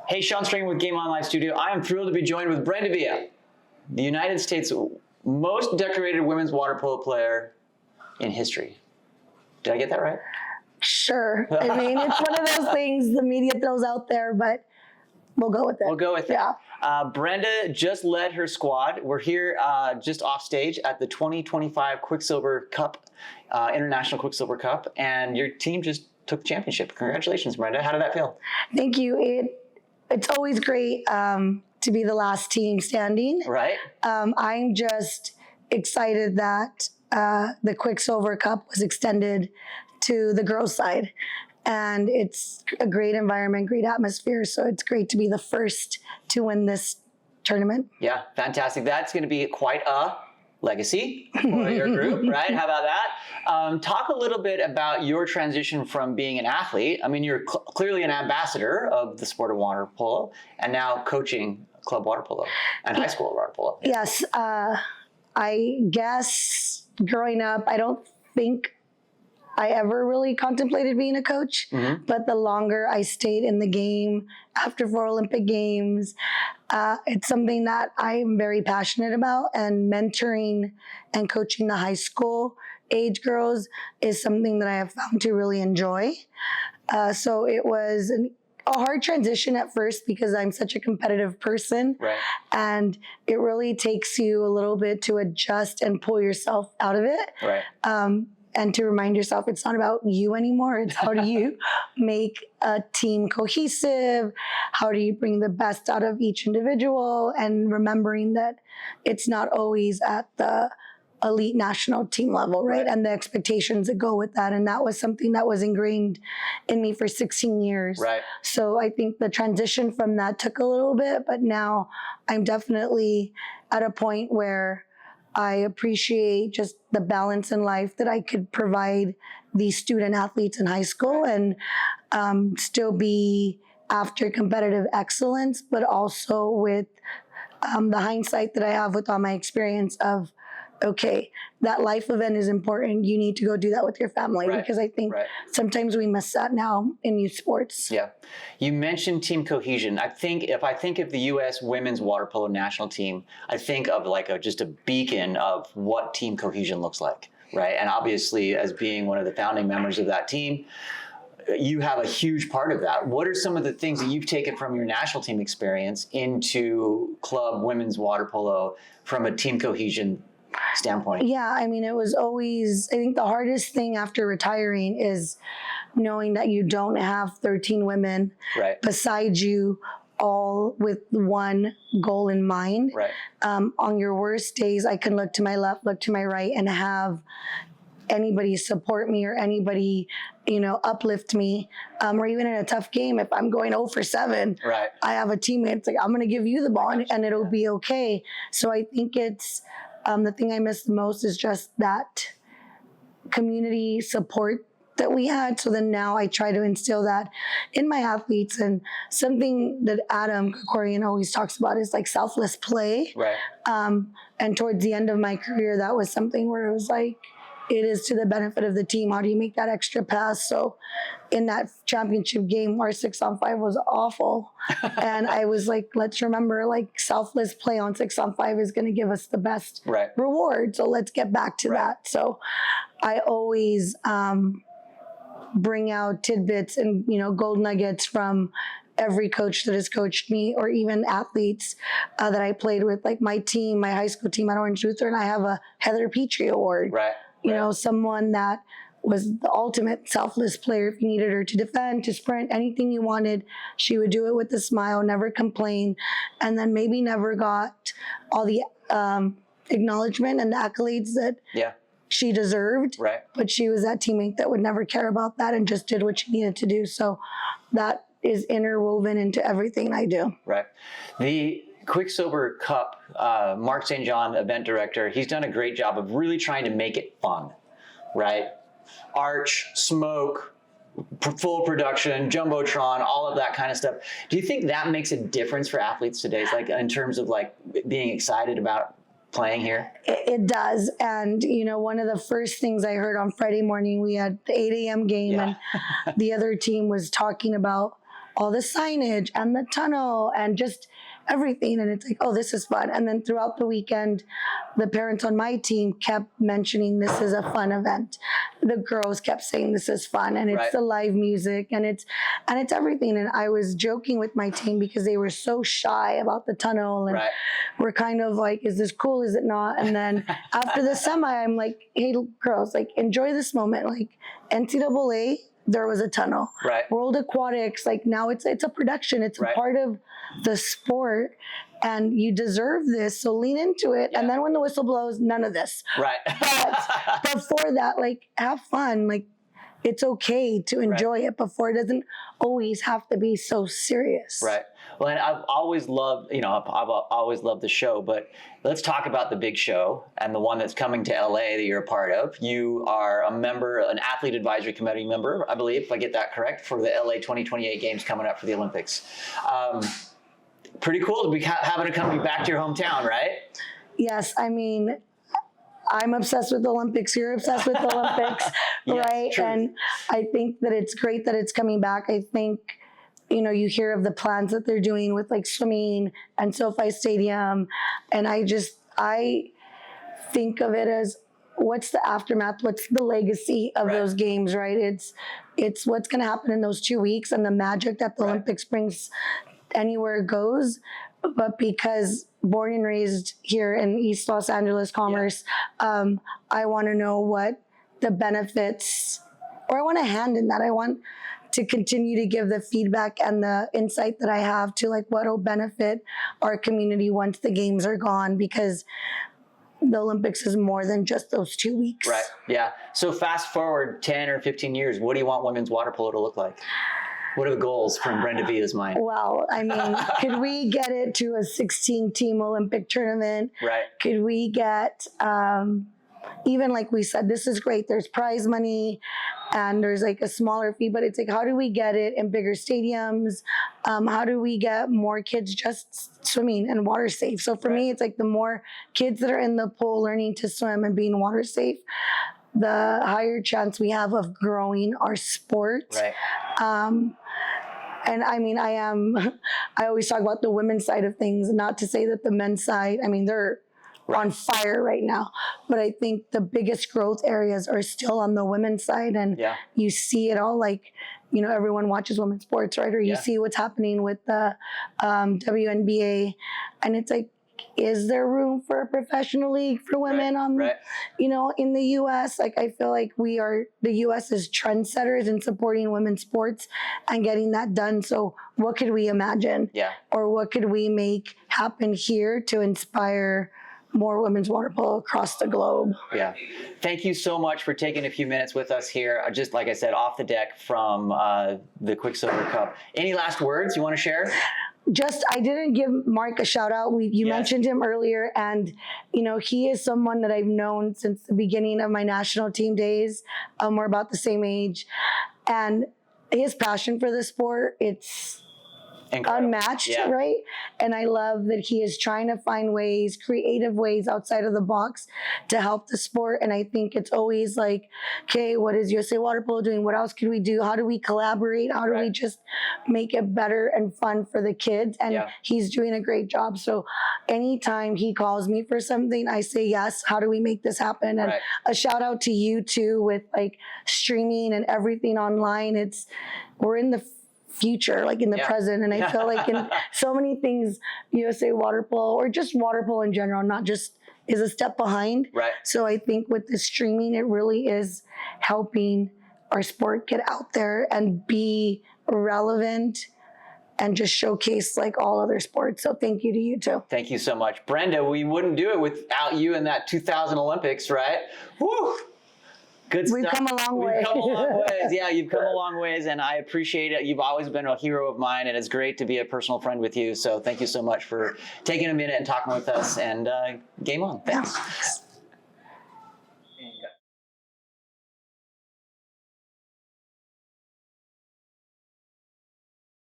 Hey, Shawn Stringham with Game On Live Studio. I am thrilled to be joined with Brenda Villa, the United States' most decorated women's water polo player in history. Did I get that right? Sure. I mean, it's one of those things the media throws out there, but we'll go with it. We'll go with it. Yeah. Brenda just led her squad. We're here just off stage at the 2025 Quicksilver Cup, International Quicksilver Cup, and your team just took the championship. Congratulations, Brenda. How did that feel? Thank you. It's always great to be the last team standing. Right. I'm just excited that the Quicksilver Cup was extended to the girls' side. And it's a great environment, great atmosphere. So it's great to be the first to win this tournament. Yeah, fantastic. That's going to be quite a legacy for your group, right? How about that? Talk a little bit about your transition from being an athlete. I mean, you're clearly an ambassador of the sport of water polo and now coaching club water polo and high school water polo. Yes. I guess growing up, I don't think I ever really contemplated being a coach, but the longer I stayed in the game after 4 Olympic Games, it's something that I'm very passionate about, and mentoring and coaching the high school age girls is something that I have found to really enjoy. So it was a hard transition at first because I'm such a competitive person, right, and it really takes you a little bit to adjust and pull yourself out of it. Right. And to remind yourself it's not about you anymore. It's how do you make a team cohesive? How do you bring the best out of each individual? And remembering that it's not always at the elite national team level, right? And the expectations that go with that. And that was something that was ingrained in me for 16 years. Right. So I think the transition from that took a little bit, but now I'm definitely at a point where I appreciate just the balance in life that I could provide these student athletes in high school and still be after competitive excellence, but also with the hindsight that I have with all my experience of, okay, that life event is important. You need to go do that with your family, because I think sometimes we miss that now in youth sports. Yeah. You mentioned team cohesion. If I think of the U.S. women's water polo national team, I think of like just a beacon of what team cohesion looks like, right? And obviously, as being one of the founding members of that team, you have a huge part of that. What are some of the things that you've taken from your national team experience into club women's water polo from a team cohesion standpoint? Yeah, I mean, it was always, I think the hardest thing after retiring is knowing that you don't have 13 women beside you, all with one goal in mind. Right. On your worst days, I can look to my left, look to my right, and have anybody support me or anybody, uplift me. Or even in a tough game, if I'm going 0 for 7, I have a teammate. It's like, I'm going to give you the ball and it'll be okay. So I think it's, the thing I miss the most is just that community support that we had. So then now I try to instill that in my athletes. And something that Adam Krikorian always talks about is like selfless play. Right. And towards the end of my career, that was something where it was like, it is to the benefit of the team. How do you make that extra pass? So in that championship game, our 6-on-5 was awful. And I was like, let's remember, like, selfless play on 6-on-5 is going to give us the best reward. So let's get back to that. So I always bring out tidbits and, gold nuggets from every coach that has coached me, or even athletes that I played with, like my team, my high school team at Orange Lutheran. I have a Heather Petrie Award. Someone that was the ultimate selfless player. If you needed her to defend, to sprint, anything you wanted, she would do it with a smile, never complain, and then maybe never got all the acknowledgement and the accolades that she deserved. But she was that teammate that would never care about that and just did what she needed to do. So that is interwoven into everything I do. Right. The Quicksilver Cup, Mark St. John, event director, he's done a great job of really trying to make it fun, right? Arch, smoke, full production, Jumbotron, all of that kind of stuff. Do you think that makes a difference for athletes today, like in terms of like being excited about playing here? It does. And, one of the first things I heard on Friday morning, we had the 8 a.m. game and the other team was talking about all the signage and the tunnel and just everything. And it's like, oh, this is fun. And then throughout the weekend, the parents on my team kept mentioning this is a fun event. The girls kept saying this is fun, and it's the live music, and it's everything. And I was joking with my team because they were so shy about the tunnel, and we're kind of like, is this cool? Is it not? And then after the semi, I'm like, hey girls, like enjoy this moment. Like NCAA, there was a tunnel. World Aquatics, like now it's a production. It's a part of the sport, and you deserve this. So lean into it. And then when the whistle blows, none of this. But before that, like have fun. Like it's okay to enjoy it before it doesn't always have to be so serious. Well, and I've always loved, I've always loved the show, but let's talk about the big show and the one that's coming to LA that you're a part of. You are a member, an athlete advisory committee member, I believe, if I get that correct, for the LA 2028 games coming up for the Olympics. Pretty cool to be having a company back to your hometown, right? Yes, I mean, I'm obsessed with the Olympics. You're obsessed with the Olympics, right? True. And I think that it's great that it's coming back. I think, you hear of the plans that they're doing with like swimming and SoFi Stadium. And I think of it as, what's the aftermath? What's the legacy of those games, right? It's what's going to happen in those 2 weeks and the magic that the Olympics brings anywhere it goes. But because born and raised here in East Los Angeles, Commerce, I want to know what the benefits, or I want a hand in that. I want to continue to give the feedback and the insight that I have to like what will benefit our community once the games are gone, because the Olympics is more than just those 2 weeks. So fast forward 10 or 15 years, what do you want women's water polo to look like? What are the goals from Brenda Villa's mind? Well, I mean, could we get it to a 16-team Olympic tournament? Could we get, even like we said, this is great. There's prize money and there's like a smaller fee, but it's like, how do we get it in bigger stadiums? How do we get more kids just swimming and water safe? So for me, it's like the more kids that are in the pool learning to swim and being water safe, the higher chance we have of growing our sport. And I mean, I always talk about the women's side of things, not to say that the men's side, I mean, they're on fire right now, but I think the biggest growth areas are still on the women's side. And you see it all, like, everyone watches women's sports, right? Or you see what's happening with the WNBA, and it's like, is there room for a professional league for women in the U.S.? Like, I feel like the U.S. is trendsetters in supporting women's sports and getting that done. So what could we imagine? Or what could we make happen here to inspire more women's water polo across the globe? Thank you so much for taking a few minutes with us here. Just like I said, off the deck from the Quicksilver Cup. Any last words you want to share? I didn't give Mark a shout out. You mentioned him earlier, and he is someone that I've known since the beginning of my national team days. We're about the same age, and his passion for the sport, it's incredible. Unmatched, right? And I love that he is trying to find ways, creative ways outside of the box to help the sport. And I think it's always like, okay, what is USA Water Polo doing? What else can we do? How do we collaborate? How do we just make it better and fun for the kids? And he's doing a great job. So anytime he calls me for something, I say, yes, how do we make this happen? And a shout out to you too, with like streaming and everything online. We're in the future, like in the present. And I feel like in so many things, USA Water Polo, or just water polo in general, not just is a step behind. So I think with the streaming, it really is helping our sport get out there and be relevant and just showcase like all other sports. So thank you to you too. Thank you so much. Brenda, we wouldn't do it without you in that 2000 Olympics, right? Woo! Good stuff. We've come a long way. We've come a long ways. Yeah, you've come a long ways, and I appreciate it. You've always been a hero of mine, and it's great to be a personal friend with you. So thank you so much for taking a minute and talking with us, and game on. Thanks.